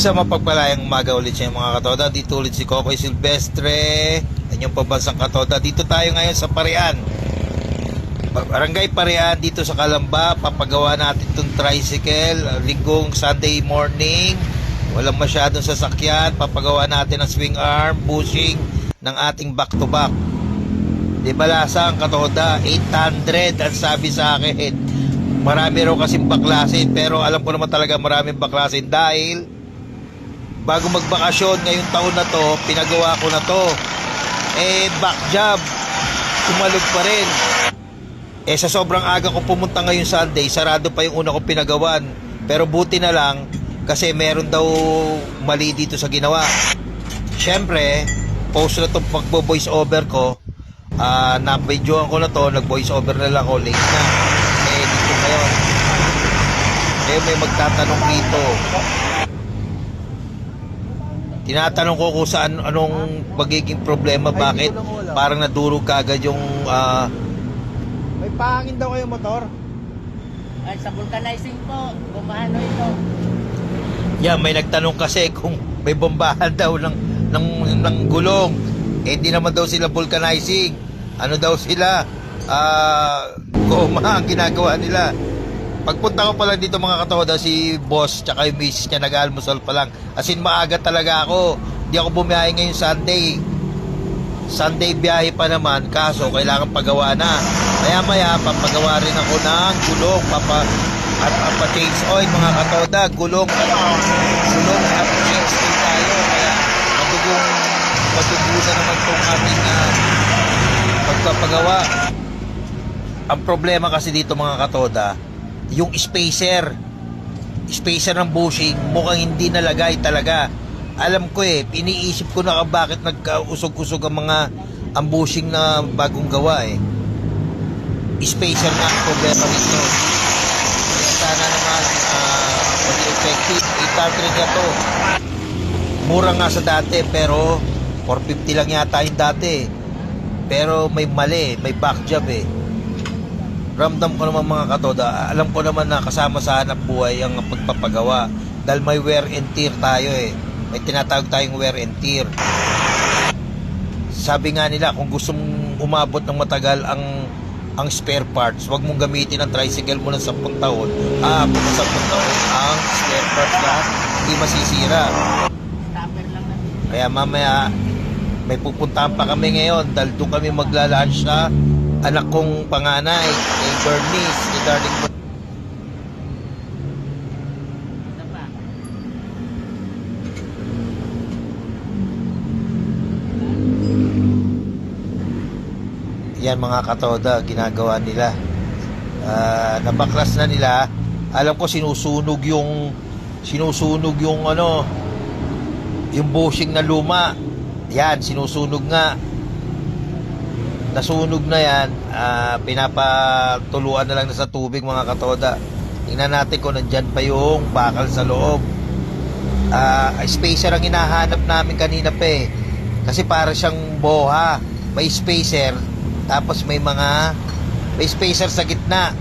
Isang mapagpalayang umaga ulit siya mga katoda. Dito ulit si Kokoy Silvestre, inyong pambansang katoda. Dito tayo ngayon sa Parian, Barangay Parian, dito sa Calamba. Papagawa natin itong tricycle. Linggong Sunday morning, walang masyadong sasakyan. Papagawa natin ang swing arm, bushing ng ating back to back. Di balasa ang katoda, 800 ang sabi sa akin. Marami raw kasing baklasin, pero alam ko naman talaga maraming baklasin dahil bago magbakasyon ngayong taon na to, pinagawa ko na to. Back job, tumalog pa rin. Sa sobrang aga ko pumunta ngayong Sunday, sarado pa yung una ko pinagawan. Pero buti na lang, kasi meron daw mali dito sa ginawa. Siyempre, post na itong pagbo-voice over ko. Na-videoan ko na to, nag-voice over na lang ako, late na. Dito ngayon. May magtatanong dito. Tinatanong ko kung saan, anong magiging problema, bakit parang nadurog kagad yung may pahangin daw kayo motor? Ay, sa vulcanizing po, bumano ito. Yeah, may nagtanong kasi kung may bombahan daw ng gulong. Di naman daw sila vulcanizing. Ano daw sila? Goma ang ginagawa nila. Pagpunta ko pala dito mga katoda, si boss tsaka yung miss niya nag-almusal pa lang. As in, maaga talaga ako. Hindi ako bumiyahe ngayong Sunday. Sunday biyahe pa naman, kaso kailangan pagawa na. Maya papagawa rin ako ng gulong, pa-change oil mga katoda. Gulong at change oil tayo. Kaya madugo na naman itong ating pagpapagawa. Ang problema kasi dito mga katoda, yung spacer ng bushing mukhang hindi nalagay talaga. Alam ko iniisip ko na bakit nagkausog-usog ang bushing na bagong gawa spacer na ang problema nito. Sana naman maging effective. 800 na to, mura nga sa dati, pero 450 lang yata yung dati, pero may mali, may back job Ramdam ko naman mga katoda, alam ko naman na kasama sa hanap buhay ang pagpapagawa dahil may wear and tear tayo may tinatawag tayong wear and tear. Sabi nga nila, kung gusto mong umabot ng matagal ang spare parts, wag mong gamitin ang tricycle mo ng 10 taon. Aabot ng 10 taon ang spare parts na hindi masisira. Kaya mamaya may pupuntahan pa kami ngayon dahil doon kami magla-lunch sa anak kong panganay, kay Bernice, kay Darling. Yan mga katoda, ginagawa nila. Nabaklas na nila. Alam ko sinusunog yung yung bushing na luma. Yan, sinusunog nga. Nasunog na yan, pinapatuluan na lang na sa tubig mga katoda. Tingnan natin kung nandyan pa yung bakal sa loob. Spacer ang hinahanap namin kanina pa kasi para siyang boha. May spacer, tapos may spacer sa gitna.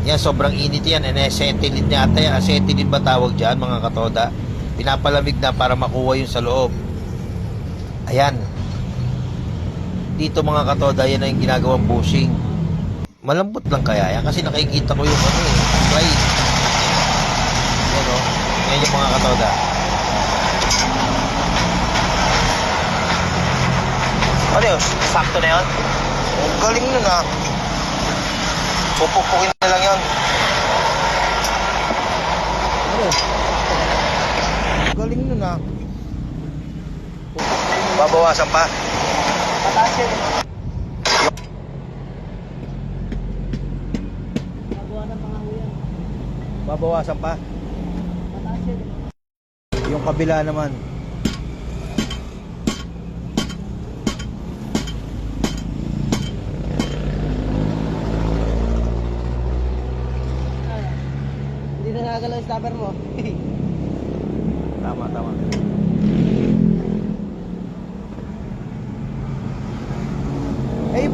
Yan, sobrang init yan. Acetylene yata yan. Acetylene ba tawag dyan mga katoda? Pinapalamig na para makuha yung sa loob. Ayan. Dito mga katoda, yan na yung ginagawang bushing. Malambot lang kaya yan kasi nakikita ko yung slide. Yan yung mga katoda. Ano yun? Sakto na yun? Galing nun pupupukin na lang yun. Ano? Galing nun babawasan pa? Babawasan pa? Yung kabila naman. Hindi na nagalaw yung stopper mo. Tama. Yung